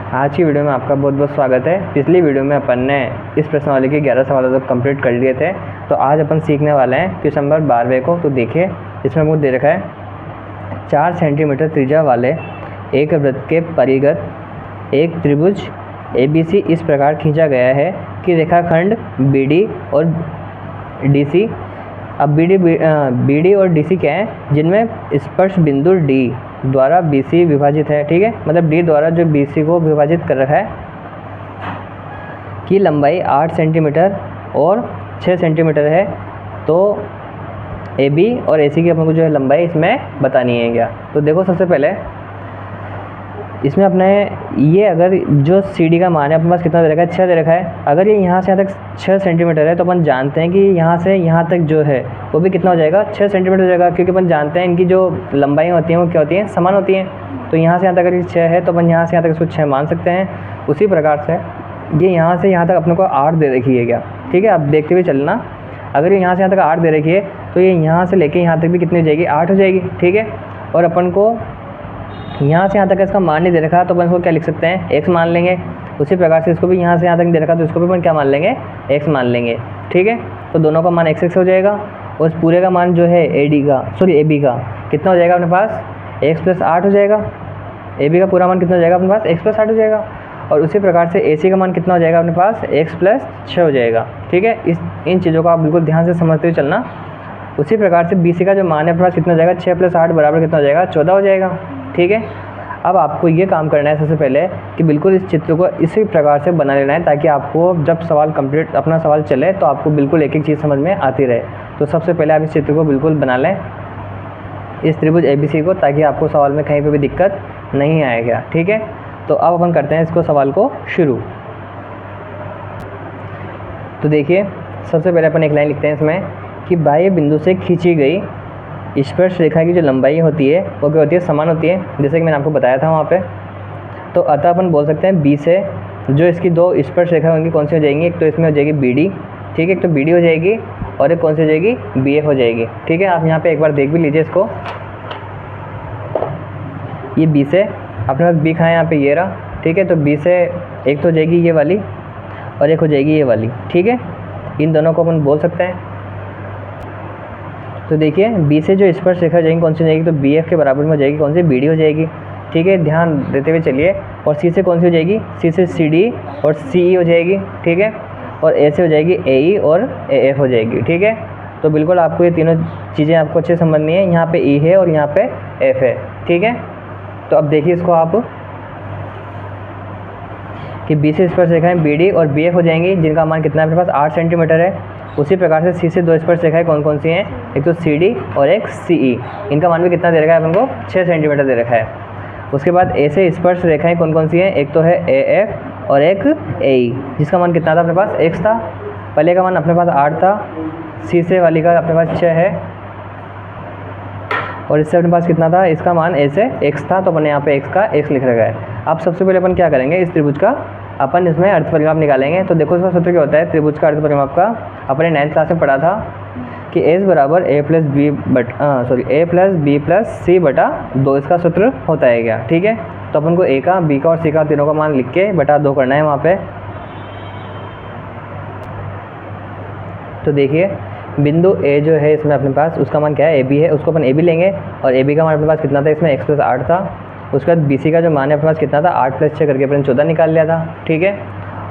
आज की वीडियो में आपका बहुत बहुत स्वागत है। पिछली वीडियो में अपन ने इस प्रश्नावली के 11 सवालों तक कंप्लीट कर लिए थे। तो आज अपन सीखने वाले हैं क्वेश्चन नंबर 12 को। तो देखिए, इसमें मुझे दे रखा है 4 सेंटीमीटर त्रिज्या वाले एक वृत्त के परिगत एक त्रिभुज ABC इस प्रकार खींचा गया है कि रेखाखंड BD और DC, अब BD और DC क्या है, जिनमें स्पर्श बिंदु D द्वारा BC विभाजित है। ठीक है, मतलब D द्वारा जो BC को विभाजित कर रखा है, की लंबाई 8 सेंटीमीटर और 6 सेंटीमीटर है। तो AB और AC की अपन को जो है लंबाई इसमें बतानी है क्या। तो देखो, सबसे पहले इसमें अपने ये अगर जो CD का मान है अपने पास कितना दे रखा है, 6 दे रखा है। अगर ये यहाँ से यहाँ तक 6 सेंटीमीटर है तो अपन जानते हैं कि यहाँ से यहाँ तक जो है वो भी कितना हो जाएगा, 6 सेंटीमीटर हो जाएगा, क्योंकि अपन जानते हैं इनकी जो लंबाई होती हैं वो क्या होती हैं, समान होती हैं। तो यहाँ से यहाँ तक अगर 6 है तो अपन यहाँ से यहाँ तक इसको 6 मान सकते हैं। उसी प्रकार से ये यहाँ से यहाँ तक अपने को 8 दे रखी है क्या। ठीक है, अब देखते हुए चलना, अगर ये यहाँ से यहाँ तक 8 दे रखी है तो ये यहाँ से लेके यहाँ तक भी कितनी हो जाएगी, 8 हो जाएगी। ठीक है, और अपन को यहाँ से यहाँ तक इसका मान नहीं दे रखा तो अपन इसको क्या लिख सकते हैं, x मान लेंगे। उसी प्रकार से इसको भी यहाँ से यहाँ तक दे रखा तो इसको भी अपन क्या मान लेंगे, x मान लेंगे। ठीक है, तो दोनों का मान x हो जाएगा और इस पूरे का मान जो है AB का कितना हो जाएगा अपने पास, x + 8 हो जाएगा। AB का पूरा मान कितना हो जाएगा अपने पास, x + 8 हो जाएगा। और उसी प्रकार से AC का मान कितना हो जाएगा अपने पास, x + 6 हो जाएगा। ठीक है, इन चीज़ों को आप बिल्कुल ध्यान से समझते हुए चलना। उसी प्रकार से BC का जो मान है अपने पास कितना हो जाएगा, 6 + 8 बराबर कितना हो जाएगा, 14 हो जाएगा। ठीक है, अब आपको ये काम करना है सबसे पहले कि बिल्कुल इस चित्र को इसी प्रकार से बना लेना है, ताकि आपको जब सवाल कंप्लीट अपना सवाल चले तो आपको बिल्कुल एक एक चीज़ समझ में आती रहे। तो सबसे पहले आप इस चित्र को बिल्कुल बना लें, इस त्रिभुज ABC को, ताकि आपको सवाल में कहीं पर भी दिक्कत नहीं आएगा। ठीक है, तो अब अपन करते हैं इसको सवाल को शुरू। तो देखिए, सबसे पहले अपन एक लाइन लिखते हैं इसमें कि बाह्य बिंदु से खींची गई स्पर्श रेखा की जो लंबाई होती है वो क्या होती है, समान होती है, जैसे कि मैंने आपको बताया था वहाँ पे। तो अतः अपन बोल सकते हैं B से जो इसकी दो स्पर्श रेखा होंगी कौन सी हो जाएंगी, एक तो इसमें हो जाएगी BD। ठीक है, एक तो BD हो जाएगी और एक कौन सी हो जाएगी, BF हो जाएगी। ठीक है, आप यहाँ पे एक बार देख भी लीजिए इसको, ये B से अपने पास B कहाँ है, यहाँ पे ये रहा। ठीक है, तो B से एक तो हो जाएगी ये वाली और एक हो जाएगी ये वाली। ठीक है, इन दोनों को अपन बोल सकते हैं। तो देखिए, B से जो स्पर्श रेखा जाएगी कौन सी हो जाएगी, तो BF के बराबर में हो जाएगी कौन सी, BD हो जाएगी। ठीक है, ध्यान देते हुए चलिए। और C से कौन सी हो जाएगी, C से CD और CE हो जाएगी। ठीक है, और A से हो जाएगी AE और AF हो जाएगी। ठीक है, तो बिल्कुल आपको ये तीनों चीज़ें आपको अच्छे समझनी है। यहाँ पे E है और यहाँ पे F है। ठीक है, तो अब देखिए इसको आप कि B से स्पर्श रेखाएं BD और BF हो जाएंगी, जिनका मान कितना है अपने पास, 8 सेंटीमीटर है। उसी प्रकार से C से दो स्पर्श रेखाएं कौन कौन सी हैं, एक तो CD और एक CE, इनका मान भी कितना दे रखा है अपन को, 6 सेंटीमीटर दे रखा है। उसके बाद A से स्पर्श रेखाएं कौन कौन सी हैं, एक तो है AF और एक AE, जिसका मान कितना था अपने पास, x था। पहले का मान अपने पास 8 था, C से वाली का अपने पास 6 है, और इससे अपने पास कितना था, इसका मान A से x था, तो अपन यहाँ पे x का x लिख रखा है। अब सबसे पहले अपन क्या करेंगे, इस त्रिभुज का अपन इसमें अर्ध परिमाप निकालेंगे। तो देखो इसका सूत्र क्या होता है, त्रिभुज का अर्ध परिमाप का अपने 9th क्लास में पढ़ा था कि S बराबर A + B + C बटा 2 इसका सूत्र होता है क्या। ठीक है, तो अपन को A का, B का और C का तीनों का मान लिख के बटा 2 करना है वहाँ पे। तो देखिए, बिंदु A जो है इसमें अपने पास उसका मान क्या है, AB है, उसको अपन AB लेंगे। और AB का मान अपने पास कितना था, इसमें x + 8 था। उसके बाद BC का जो मान है अपने पास कितना था, 8 + 6 करके अपन 14 निकाल लिया था। ठीक है,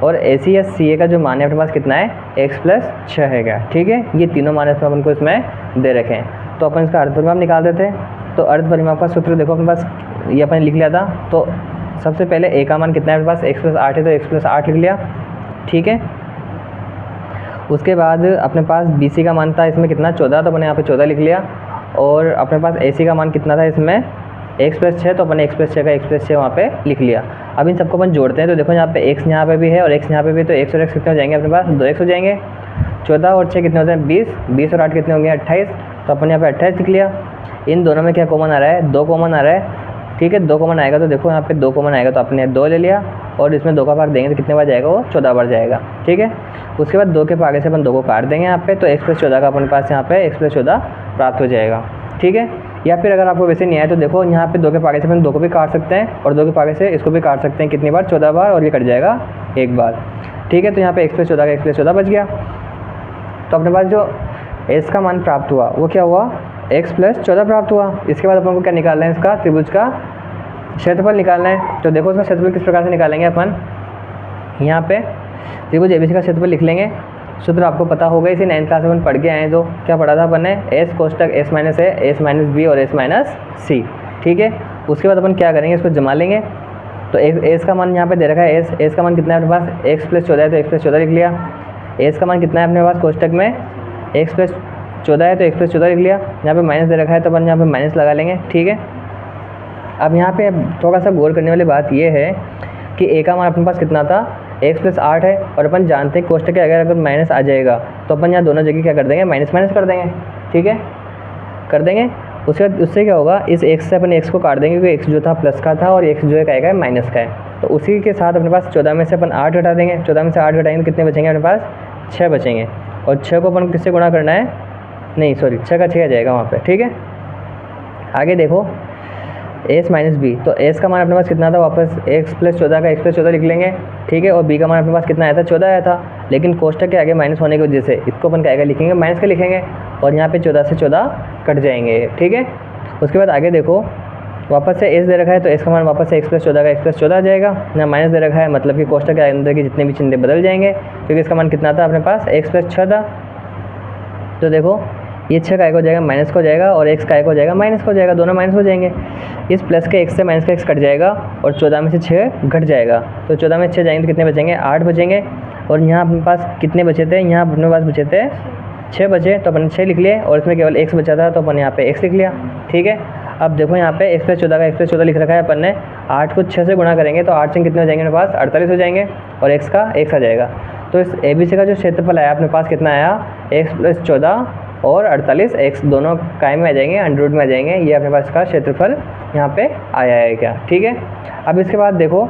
और AC या CA का जो मान है अपने पास कितना है, x + 6 है क्या। ठीक है, ये तीनों मान इसमें अपन को इसमें दे रखे हैं। तो अपन इसका अर्ध परिमाप निकाल देते हैं। तो अर्ध परिमाप का सूत्र देखो अपने पास, ये अपन लिख लिया था। तो सबसे पहले A का मान कितना है अपने पास, x + 8 है, तो x + 8 लिख लिया। ठीक है, उसके बाद अपने पास BC का मान था इसमें कितना, 14, तो अपने यहाँ पे 14 लिख लिया। और अपने पास AC का मान कितना था इसमें, x + 6, तो अपने x + 6 का x + 6 वहाँ पे लिख लिया। अब इन सबको अपन जोड़ते हैं। तो देखो यहाँ पे x यहाँ पे भी है और x यहाँ पे भी, तो x और x कितने हो जाएंगे अपने पास, 2x हो जाएंगे। 14 और 6 कितने होते हैं, 20, 20 और 8 कितने होंगे, 28, तो अपन यहाँ पे 28 लिख लिया। इन दोनों में क्या कॉमन आ रहा है, 2 कॉमन आ रहा है। ठीक है, 2 कॉमन आएगा, तो देखो यहाँ पे 2 कॉमन आएगा, तो अपने 2 ले लिया और इसमें 2 का भाग देंगे तो कितने बार जाएगा, वो 14 बार जाएगा। ठीक है, उसके बाद 2 के आगे से अपन 2 को काट देंगे यहाँ पे, तो x + 14 का अपने पास यहाँ पे x + 14 प्राप्त हो जाएगा। ठीक है, या फिर अगर आपको वैसे नहीं आया तो देखो यहाँ पे 2 के पागे से अपन 2 को भी काट सकते हैं और 2 के पागे से इसको भी काट सकते हैं। कितनी बार? 14 बार, और ये कट जाएगा 1 बार। ठीक है, तो यहाँ पे x + 14 का x + 14 बच गया। तो अपने पास जो s का मान प्राप्त हुआ वो क्या हुआ? x + 14 प्राप्त हुआ। इसके बाद अपन को क्या निकालना है? इसका त्रिभुज का क्षेत्रफल निकालना है। तो देखो इसका क्षेत्रफल किस प्रकार से निकालेंगे अपन। यहाँ पे त्रिभुज ABC का क्षेत्रफल लिख लेंगे। सूत्र आपको पता होगा, इसी 9th क्लास में अपन पढ़ के आए। तो क्या पढ़ा था अपन ने? s कोष्टक s - a, s - b और s - c। ठीक है, उसके बाद अपन क्या करेंगे? इसको जमा लेंगे। तो s का मान यहाँ पे दे रखा है, s का मान कितना है अपने पास? x + 14 है तो x + 14 लिख लिया। s का मान कितना है अपने पास कोष्टक में? x + 14 है तो x + 14 लिख लिया। यहाँ पे माइनस दे रखा है तो अपन यहाँ पे माइनस लगा लेंगे। ठीक है, अब यहाँ पे थोड़ा सा गौर करने वाली बात ये है कि a का मान अपने पास कितना था? x + 8 है, और अपन जानते हैं कोष्टक के अगर माइनस आ जाएगा तो अपन यहाँ दोनों जगह क्या कर देंगे? माइनस कर देंगे। ठीक है, कर देंगे। उसके बाद उससे क्या होगा? इस x से अपन x को काट देंगे, क्योंकि x जो था प्लस का था और x जो है क्या है? माइनस का है। तो उसी के साथ अपने पास 14 में से अपन 8 घटा देंगे। 14 में से 8 घटाएंगे तो कितने बचेंगे अपने पास? 6 बचेंगे। और 6 को अपन किससे गुणा करना है? नहीं सॉरी, 6 का 6 आ जाएगा वहाँ पर। ठीक है, आगे देखो s - b। तो s का मान अपने पास कितना था? वापस x + 14 का x + 14 लिख लेंगे। ठीक है, और b का मान अपने पास कितना आया था? 14 आया था, लेकिन कोष्टक के आगे माइनस होने की वजह से इसको अपन क्या आएगा? लिखेंगे माइनस का लिखेंगे, और यहाँ पे 14 से 14 कट जाएंगे। ठीक है, उसके बाद आगे देखो वापस से s दे रखा है तो s का मान वापस से x + 14 का x + 14 आ जाएगा। यहाँ माइनस दे रखा है, मतलब कि कोष्टक के अंदर के जितने भी चिन्ह बदल जाएंगे, क्योंकि इसका मान कितना था अपने पास? x + 6 था। तो देखो ये 6 का 1 हो जाएगा, माइनस का हो जाएगा, और x का 1 हो जाएगा, माइनस का हो जाएगा, दोनों माइनस हो जाएंगे। इस प्लस के x से माइनस का x कट जाएगा, और 14 में से 6 घट जाएगा। तो 14 में 6 जाएंगे तो कितने बचेंगे? 8 बचेंगे। और यहाँ अपने पास कितने बचे थे? यहाँ अपने पास बचे थे 6 बचे, तो अपन 6 लिख लिए, और इसमें केवल x बचा था तो अपन यहाँ पे x लिख लिया। ठीक है, अब देखो यहाँ पे x + 14 का x + 14 लिख रखा है अपन ने। 8 को 6 से गुणा करेंगे तो 8 से कितने हो जाएंगे अपने पास? 48 हो जाएंगे, और x का x आ जाएगा। तो इस ABC का जो क्षेत्रफल आया अपने पास कितना आया? x + 14 और 48, x दोनों काय में आ जाएंगे, अंडर रूट में आ जाएंगे। ये अपने पास इसका क्षेत्रफल यहाँ पे आया है क्या। ठीक है, अब इसके बाद देखो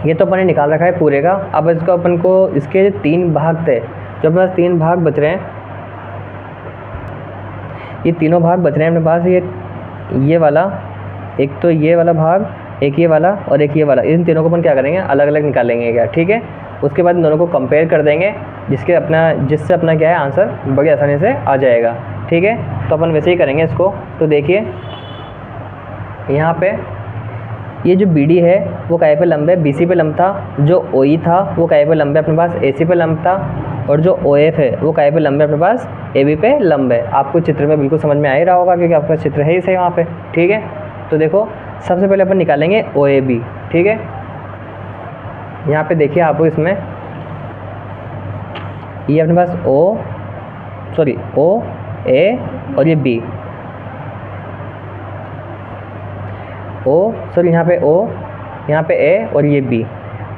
ये तो अपन ने निकाल रखा है पूरे का। अब इसको अपन को इसके 3 भाग थे, जो अपने पास 3 भाग बच रहे हैं, ये तीनों भाग बच रहे हैं अपने पास। ये वाला, एक तो ये वाला भाग, एक ये वाला और एक ये वाला, इन तीनों को अपन क्या करेंगे? अलग अलग निकालेंगे क्या। ठीक है, उसके बाद इन दोनों को कंपेयर कर देंगे, जिससे अपना क्या है? आंसर बड़ी आसानी से आ जाएगा। ठीक है, तो अपन वैसे ही करेंगे इसको। तो देखिए यहाँ पे ये जो BD है वो काय पे लंब है? BC पे लंब था। जो OE था वो काय पे लंब है? अपने पास AC पे लंब था। और जो OF है वो काय पे लंब है? अपने पास AB पे लंब है। आपको चित्र में बिल्कुल समझ में आ ही रहा होगा, क्योंकि आपका चित्र है ही सही वहाँ पे। ठीक है, तो देखो सबसे पहले अपन निकालेंगे OAB। ठीक है, यहाँ पे देखिए आपको इसमें ये अपने पास O A और ये B, यहाँ पे O, यहाँ पे A और ये B।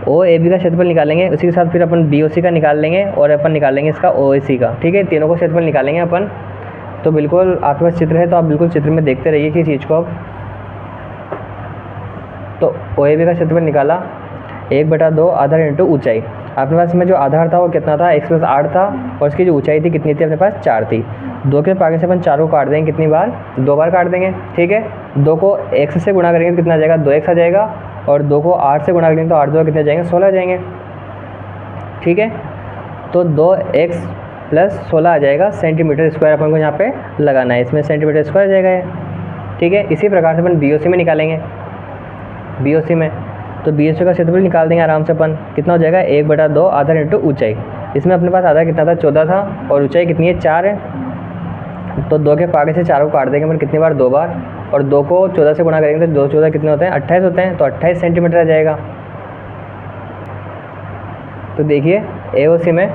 OAB का क्षेत्रफल निकालेंगे, उसी के साथ फिर अपन BOC का निकाल लेंगे, और अपन निकालेंगे इसका OAC का। ठीक है, तीनों को क्षेत्रफल निकालेंगे अपन। तो बिल्कुल आपके पास चित्र है तो आप बिल्कुल चित्र में देखते रहिए कि चीज़ को। तो OAB का क्षेत्रफल निकाला 1/2 आधार इंटू ऊंचाई। अपने पास में जो आधार था वो कितना था? x + 8 था, और इसकी जो ऊंचाई थी कितनी थी? अपने पास 4 थी। 2 के पागे से अपन 4 को काट देंगे, कितनी बार? 2 बार काट देंगे। ठीक है, 2 को x से गुणा करेंगे तो कितना आ जाएगा? 2x आ जाएगा, और 2 को 8 से गुणा करेंगे तो 8 2 कितने जाएंगे? 16 आ जाएंगे। ठीक है, तो 2x + 16 आ जाएगा सेंटीमीटर स्क्वायर। अपन को यहाँ पे लगाना है, इसमें सेंटीमीटर स्क्वायर आ जाएगा ये। ठीक है, इसी प्रकार से अपन BOC में निकालेंगे। BOC में तो BOC का क्षेत्रफल निकाल देंगे आराम से अपन। कितना हो जाएगा? 1/2 आधार इंटू ऊंचाई। इसमें अपने पास आधार कितना था? 14 था, और ऊंचाई कितनी है? 4 है। तो 2 के पागे से 4 को काट देंगे अपन कितनी बार? 2 बार, और 2 को 14 से गुणा करेंगे तो 2 14 कितने होते हैं? 28 होते हैं। तो 28 सेंटीमीटर आ जाएगा। तो देखिए AOC में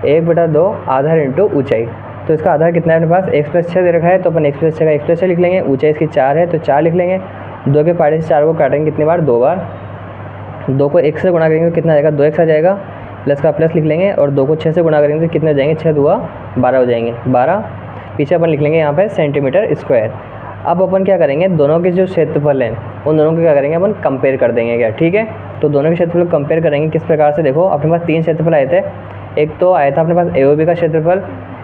1/2 आधार इंटू ऊंचाई। तो इसका आधार कितना है अपने पास? x + 6 दे रखा है, तो अपन x + 6 का x + 6 लिख लेंगे। ऊंचाई इसकी 4 है तो 4 लिख लेंगे। 2 के पागे से 4 को काटेंगे कितनी बार? 2 बार। 2 को 1 से गुणा करेंगे तो कितना आ जाएगा? 2x आ जाएगा। प्लस का प्लस लिख लेंगे, और 2 को 6 से गुणा करेंगे तो कितने हो जाएंगे? 6 2 12 हो जाएंगे। 12 पीछे अपन लिख लेंगे यहाँ पे सेंटीमीटर स्क्वायर। अब अपन क्या करेंगे? दोनों के जो क्षेत्रफल हैं उन दोनों को क्या करेंगे? अपन कंपेयर कर देंगे क्या। ठीक है, तो दोनों के क्षेत्रफल कंपेयर करेंगे किस प्रकार से? देखो अपने पास 3 क्षेत्रफल आए थे। एक तो आया था अपने पास AOB का क्षेत्रफल,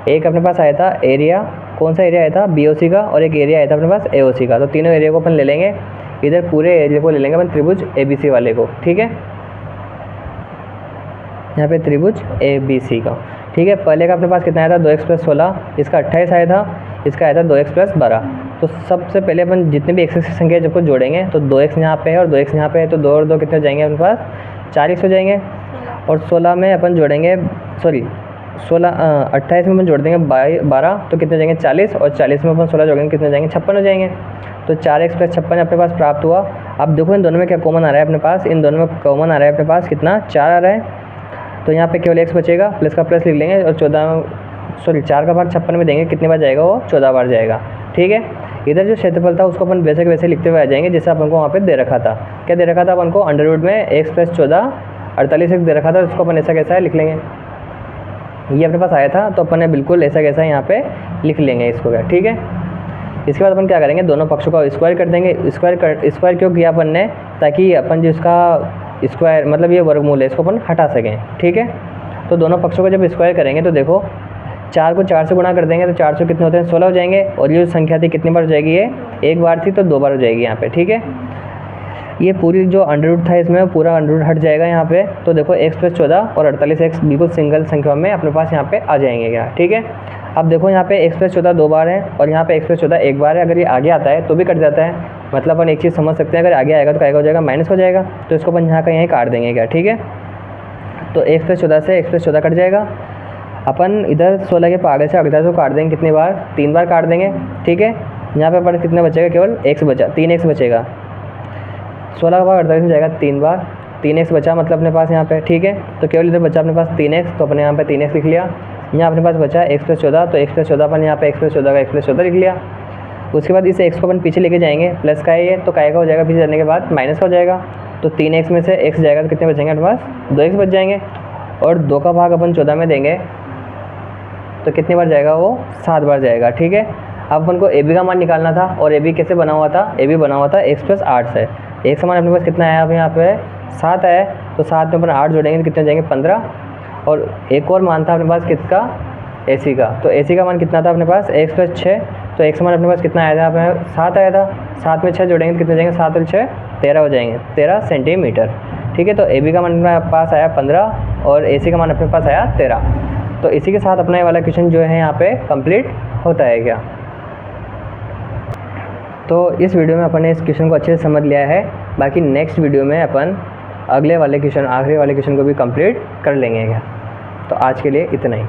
एक अपने पास आया था एरिया कौन सा एरिया आया था, BOC का, और एक एरिया आया था अपने पास AOC का। तो तीनों एरिया को अपन ले लेंगे, इधर पूरे एरिया को ले लेंगे अपन त्रिभुज ABC वाले को, ठीक है, यहाँ पे त्रिभुज ABC का, ठीक है। पहले का अपने पास कितना आया था, 2x + 16, इसका 28 आया था, इसका आया था 2x + 12। तो सबसे पहले अपन जितने भी x की संख्या जब को जोड़ेंगे तो 2x यहाँ पे है और 2x यहाँ पे है, तो 2 और 2 कितने हो जाएंगे अपने पास, 4x हो जाएंगे। और 16 में अपन जोड़ेंगे, सॉरी 28 में अपन जोड़ देंगे 12, तो कितने हो जाएंगे 40, और 40 में अपन 16 जोड़ेंगे कितने हो जाएंगे 56 हो जाएंगे। तो 4x + 56 अपने पास प्राप्त हुआ। अब देखो इन दोनों में क्या कॉमन आ रहा है अपने पास, इन दोनों में कॉमन आ रहा है अपने पास कितना, 4 आ रहा है। तो यहाँ पे केवल x बचेगा, प्लस का प्लस लिख लेंगे, और 4 का भाग 56 में देंगे, कितनी बार जाएगा वो, 14 बार जाएगा, ठीक है। इधर जो क्षेत्रफल था उसको अपन वैसे के वैसे लिखते हुए आ जाएंगे जैसे अपन को वहाँ पे दे रखा था। क्या दे रखा था अपन को, अंडर रूट में x + 14 48x दे रखा था, उसको अपन ऐसा कैसा है लिख लेंगे। ये अपने पास आया था तो अपन ने बिल्कुल ऐसा कैसा यहाँ पे लिख लेंगे इसको, क्या, ठीक है। इसके बाद अपन क्या करेंगे, दोनों पक्षों का स्क्वायर कर देंगे। स्क्वायर क्यों किया अपन ने, ताकि अपन जो इसका स्क्वायर मतलब ये वर्गमूल है इसको अपन हटा सकें, ठीक है। तो दोनों पक्षों को जब स्क्वायर करेंगे तो देखो 4 को 4 से गुणा कर देंगे तो 4 से कितने होते हैं, 16 हो जाएंगे। और ये जो संख्या थी कितनी बार हो जाएगी, ये एक बार थी तो 2 बार हो जाएगी यहाँ पे, ठीक है। ये पूरी जो अंडर रूट था इसमें पूरा अंडर रूट हट जाएगा यहाँ पे। तो देखो x + 14 और 48x बिल्कुल सिंगल संख्या में अपने पास यहाँ पे आ जाएंगे, क्या, ठीक है। अब देखो यहाँ पे x + 14 2 बार है और यहाँ पे x + 14 1 बार है। अगर ये आगे आता है तो भी कट जाता है, मतलब अपन एक चीज़ समझ सकते हैं, अगर आगे आएगा तो क्या हो जाएगा, माइनस हो जाएगा। तो इसको अपन यहाँ का यहीं काट देंगे, क्या, ठीक है। तो x + 14 से x + 14 कट जाएगा। अपन इधर 16 के आगे से 48 को काट देंगे, कितनी बार, 3 बार काट देंगे, ठीक है। यहाँ पे अपन कितना बचेगा, केवल x बचा, 3x बचेगा। 16 का भाग 48 में जाएगा 3 बार, 3x बचा मतलब अपने पास यहाँ पे, ठीक है। तो केवल इधर बचा अपने पास 3x, तो अपने यहाँ पे 3x लिख लिया। यहाँ अपने पास बचा x + 14, तो x + 14 अपन यहाँ पे x + 14 का x + 14 लिख लिया। उसके बाद इस x को अपन पीछे लेके जाएंगे, प्लस का है ये, तो काय का हो जाएगा, पीछे जाने के बाद माइनस का हो जाएगा। तो 3x में से x जाएगा तो कितने बचेंगे अपने पास, 2x बच जाएंगे। और 2 का भाग अपन 14 में देंगे तो कितनी बार जाएगा वो, 7 बार जाएगा, ठीक है। अब अपन को AB का मान निकालना था, और AB कैसे बना हुआ था, AB बना हुआ था x + 8 से। x का मान अपने पास कितना आया, अब यहाँ पे 7 है, तो 7 में अपन 8 जोड़ेंगे तो कितने जाएंगे, 15। और एक और मान था अपने पास किसका, AC का। तो AC का मान कितना था अपने पास, x + 6, तो x का मान अपने पास कितना आया था, अपने 7 आया था। 7 में 6 जोड़ेंगे तो कितने जाएंगे, 7 और 6 13 हो जाएंगे, 13 सेंटीमीटर, ठीक है। तो AB का मान अपने पास आया 15 और AC का मान अपने पास आया 13। तो इसी के साथ अपना ये वाला क्वेश्चन जो है यहाँ पे कंप्लीट होता है, क्या। तो इस वीडियो में अपन ने इस क्वेश्चन को अच्छे से समझ लिया है। बाकी नेक्स्ट वीडियो में अपन अगले वाले क्वेश्चन, आखिरी वाले क्वेश्चन को भी कंप्लीट कर लेंगे, क्या। तो आज के लिए इतना ही।